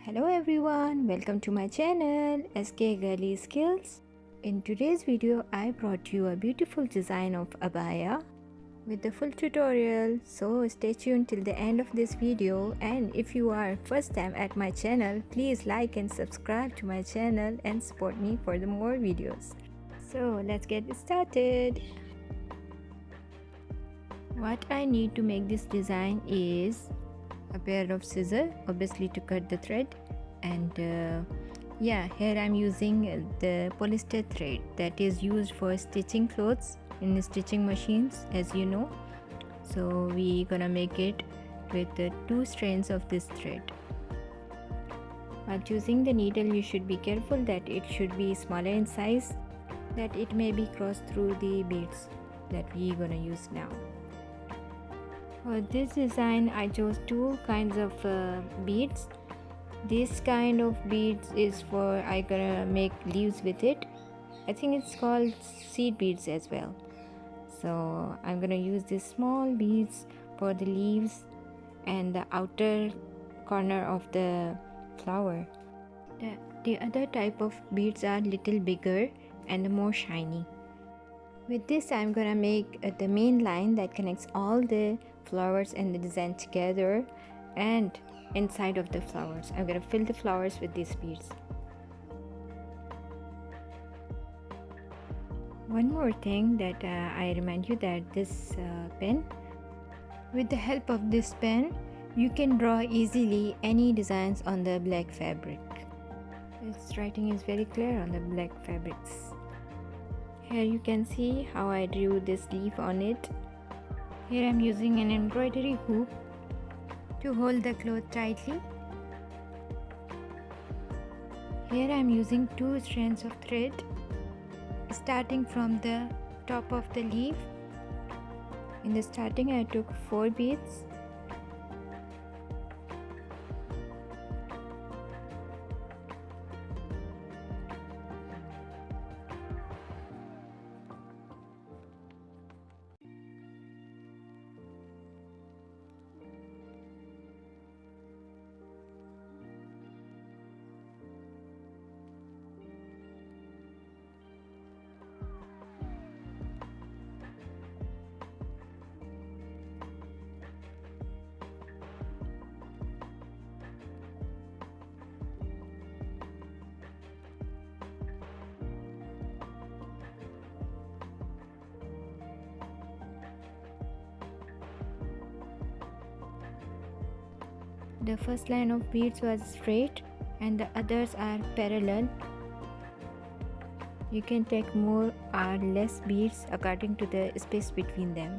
Hello everyone, welcome to my channel SK Girly Skills. In today's video I brought you a beautiful design of abaya with the full tutorial, so stay tuned till the end of this video. And if you are first time at my channel, please like and subscribe to my channel and support me for the more videos. So let's get started. What I need to make this design is a pair of scissors, obviously to cut the thread, and here I'm using the polyester thread that is used for stitching clothes in the stitching machines, as you know. So we gonna make it with the 2 strands of this thread. While choosing the needle, you should be careful that it should be smaller in size, that it may be crossed through the beads that we gonna use now. For this design I chose 2 kinds of beads. This kind of beads is for I gonna make leaves with it. I think it's called seed beads as well. So I'm gonna use these small beads for the leaves and the outer corner of the flower. The other type of beads are little bigger and more shiny. With this I'm gonna make the main line that connects all the flowers and the design together, and inside of the flowers I'm gonna fill the flowers with these beads. One more thing that I remind you that this pen, with the help of this pen you can draw easily any designs on the black fabric. Its writing is very clear on the black fabrics. Here you can see how I drew this leaf on it. Here I'm using an embroidery hoop to hold the cloth tightly. Here I'm using 2 strands of thread, starting from the top of the leaf. In the starting I took 4 beads. The first line of beads was straight and the others are parallel. You can take more or less beads according to the space between them.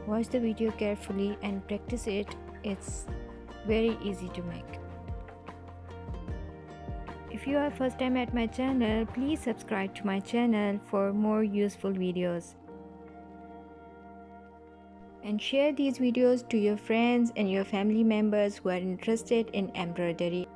Watch the video carefully and practice it. It's very easy to make. If you are first time at my channel, please subscribe to my channel for more useful videos. And share these videos to your friends and your family members who are interested in embroidery.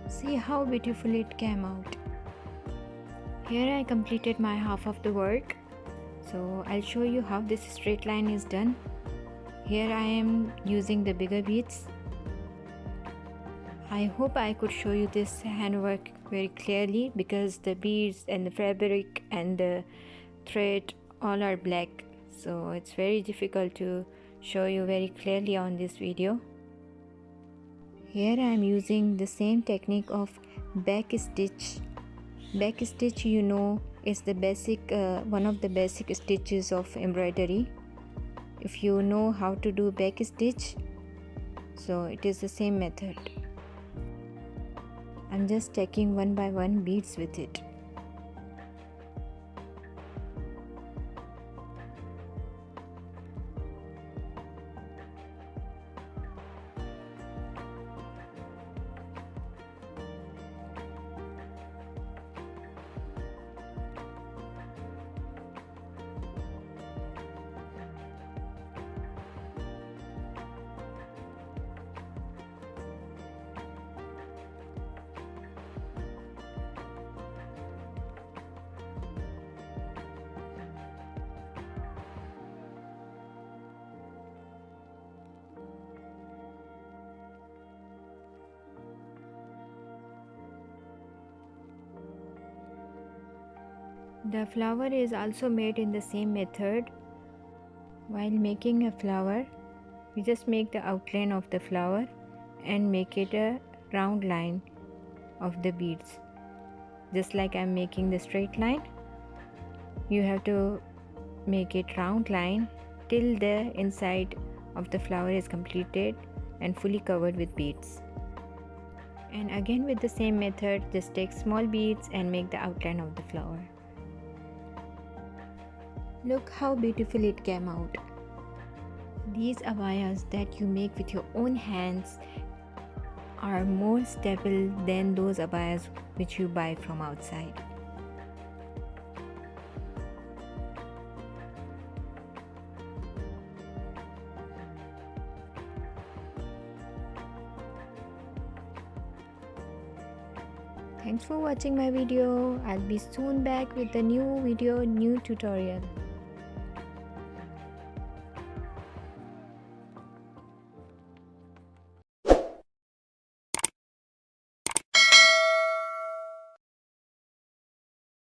See how beautiful it came out. Here I completed my half of the work. So I'll show you how this straight line is done. Here I am using the bigger beads. I hope I could show you this handwork very clearly because the beads and the fabric and the thread all are black. So it's very difficult to show you very clearly on this video. Here I am using the same technique of back stitch. Back stitch, you know, is the basic one of the basic stitches of embroidery. If you know how to do back stitch, so it is the same method. I'm just taking one by one beads with it. The flower is also made in the same method. While making a flower, you just make the outline of the flower and make it a round line of the beads. Just like I'm making the straight line, you have to make it round line till the inside of the flower is completed and fully covered with beads. And again with the same method, just take small beads and make the outline of the flower. Look how beautiful it came out. These abayas that you make with your own hands are more stable than those abayas which you buy from outside. Thanks for watching my video. I'll be soon back with a new video, new tutorial.